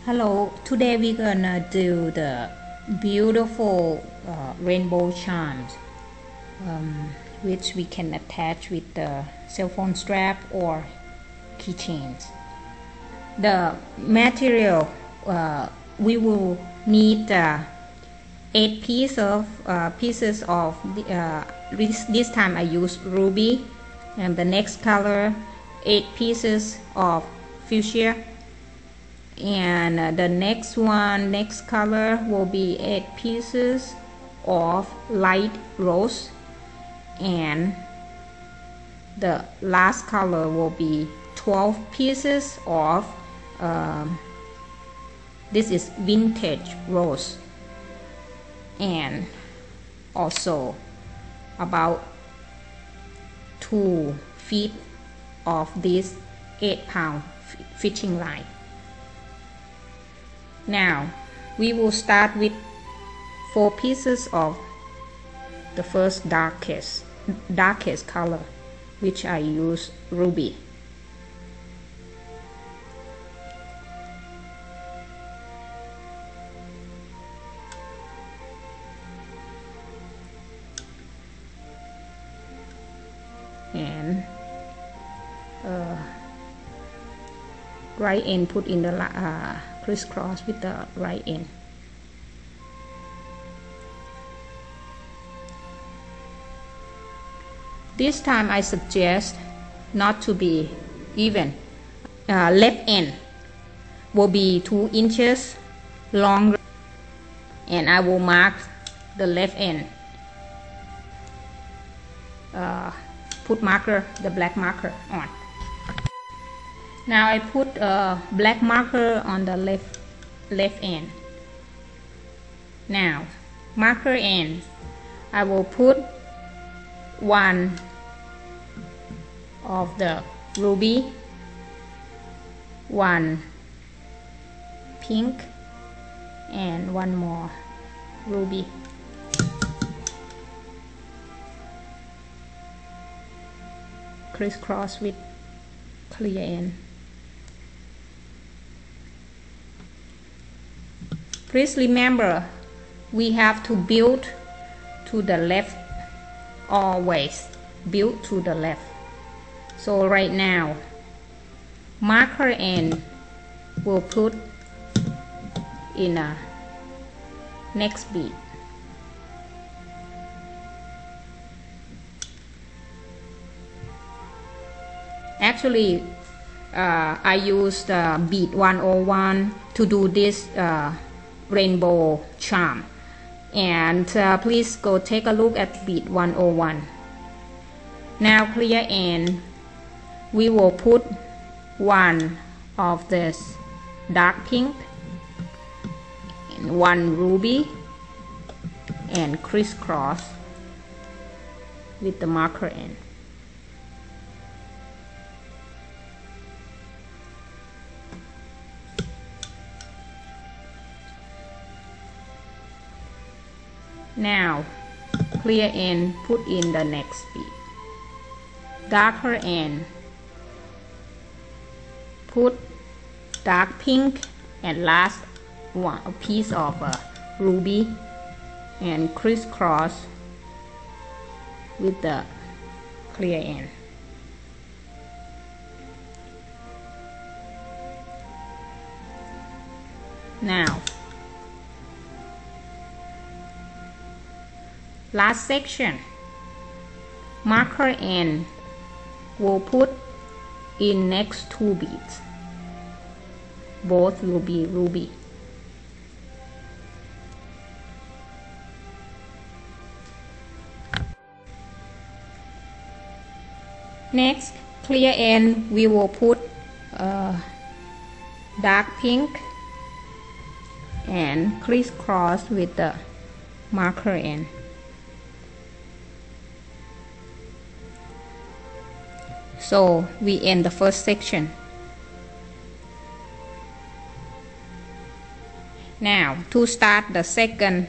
Hello, today we're gonna do the beautiful rainbow charms, which we can attach with the cell phone strap or keychains. The material we will need 8 pieces of this time I use ruby, and the next color 8 pieces of fuchsia, and the next color will be 8 pieces of light rose, and the last color will be 12 pieces of this is vintage rose, and also about 2 feet of this 8-pound fishing line. Now we will start with 4 pieces of the first darkest color, which I use ruby. And right end put in the crisscross with the right end. This time I suggest not to be even. Left end will be 2 inches longer, and I will mark the left end. Put the black marker on. Now I put a black marker on the left end. Now marker end, I will put 1 of the ruby, 1 pink, and 1 more ruby. Crisscross with clear end. Please remember, we have to build to the left, always build to the left. So right now marker end will put in a next bead. Actually I used bead 101 to do this rainbow charm, and please go take a look at bead 101. Now clear end, we will put 1 of this dark pink and 1 ruby, and crisscross with the marker end. Now clear end, put in the next bead. Darker end, put dark pink, and last one a piece of ruby, and crisscross with the clear end. Now last section, marker end will put in next 2 beads, both will be ruby. Next clear end, we will put dark pink and crisscross with the marker end. So we end the first section. Now to start the second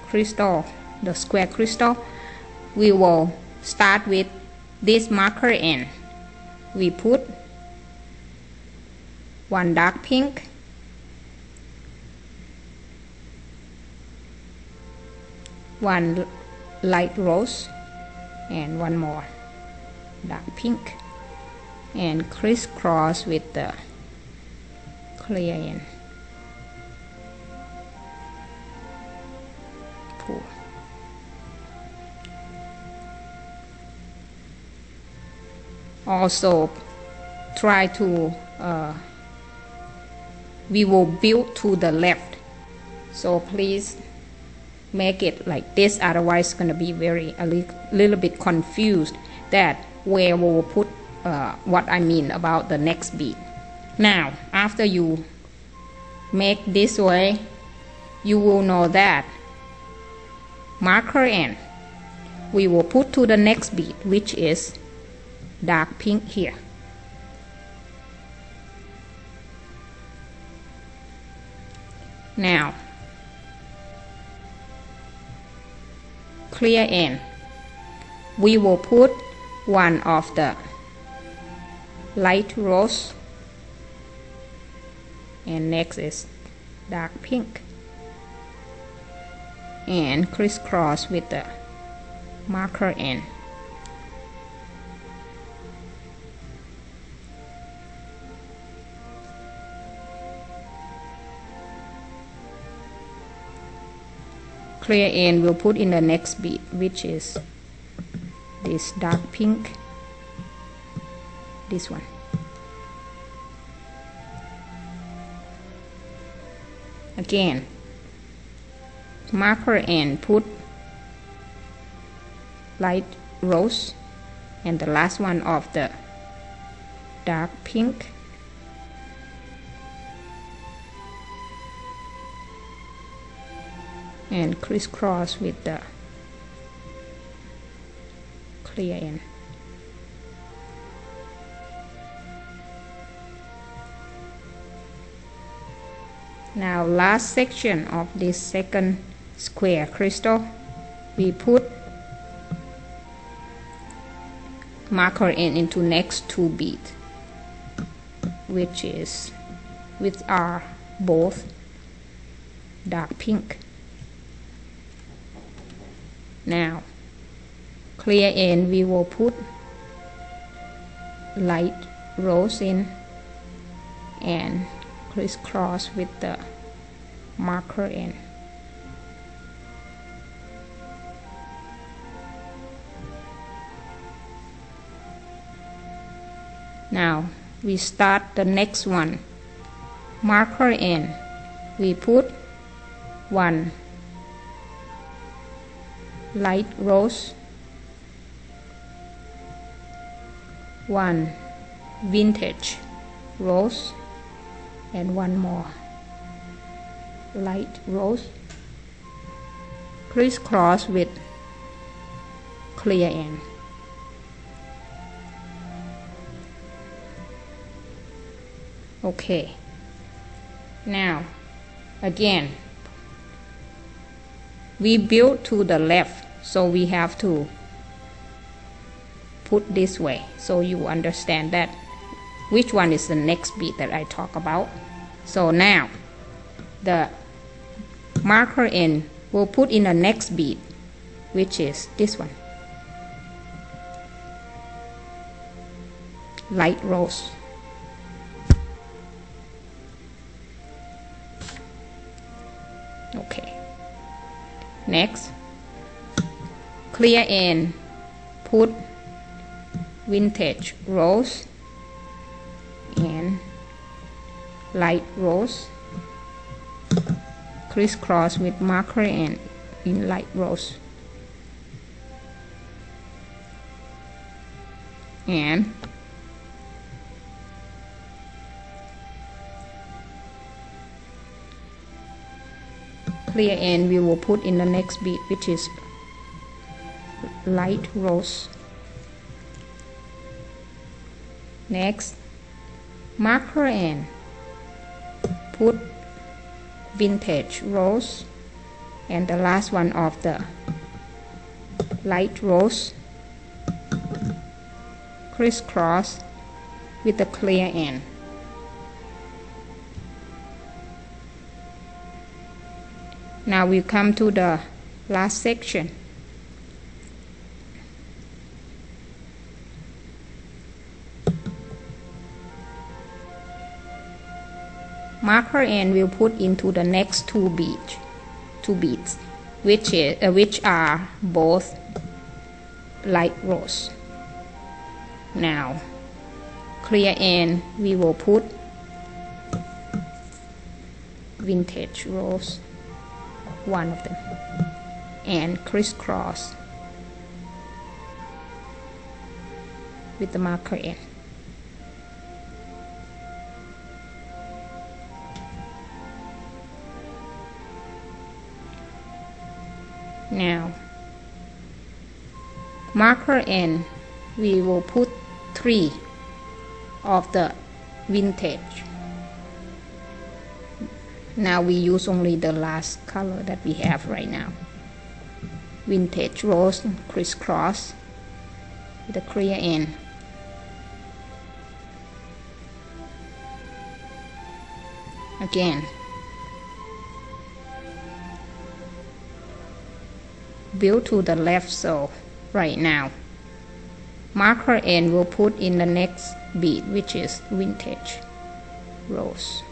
crystal, the square crystal, we will start with this marker end. We put one dark pink, one light rose, and one more dark pink, and crisscross with the clear end. Pull. Also try to we will build to the left, so please make it like this, otherwise it's going to be a little bit confused that where we will put what I mean about the next bead. Now after you make this way, you will know that marker end we will put to the next bead, which is dark pink here. Now clear end we will put one of the light rose, and next is dark pink, and crisscross with the marker end. Clear end we'll put in the next bead, which is this dark pink, this one. Again, marker end put light rose, and the last one of the dark pink, and crisscross with the clear end. Now last section of this second square crystal, we put marker end into next two beads, which are both dark pink. Now clear end we will put light rose in and crisscross with the marker end. Now we start the next one. Marker end we put one light rose, one vintage rose, and one more light rose, crisscross with clear end. Okay, now again we build to the left, so we have to put this way so you understand that which one is the next bead that I talk about. So now the marker end will put in the next bead, which is this one, light rose. Okay, next clear end put vintage rose and light rose, crisscross with marker end in light rose, and clear end we will put in the next bead, which is light rose. Next, marker end put vintage rose, and the last one of the light rose, crisscross with the clear end. Now we come to the last section. Marker end will put into the next two beads, which are both light rose. Now clear end we will put vintage rose, one of them, and crisscross with the marker end. Now marker end we will put 3 of the vintage. Now we use only the last color that we have right now. Vintage rose crisscross with a clear end. Again, build to the left, so right now marker end will put in the next bead, which is vintage rose.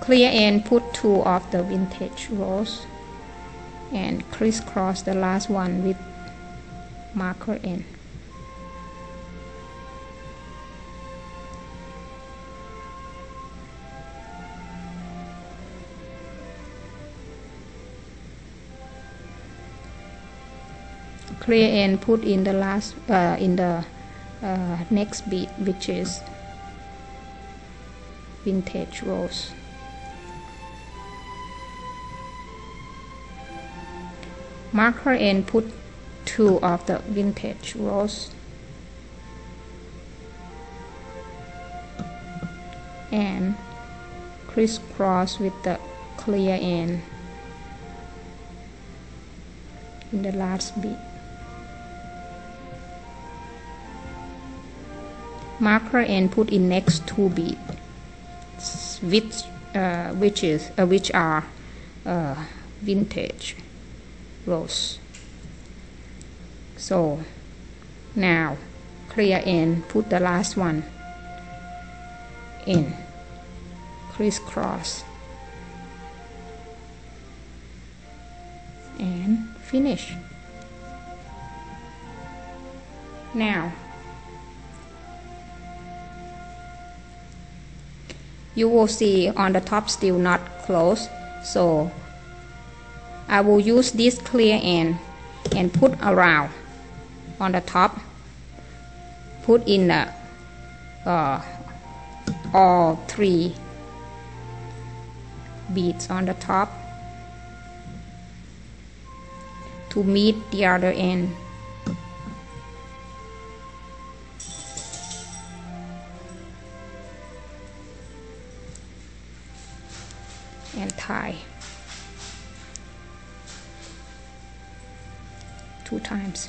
Clear end put 2 of the vintage rose and crisscross the last one with marker end. Clear end put in the last next bead, which is vintage rose. Marker end put 2 of the vintage rose and crisscross with the clear end in the last bead. Marker end put in next 2 beads, which are vintage rose. So now clear end put the last one in, crisscross, and finish. Now you will see on the top still not closed, so I will use this clear end and put around on the top, put in the all 3 beads on the top to meet the other end. And tie 2 times.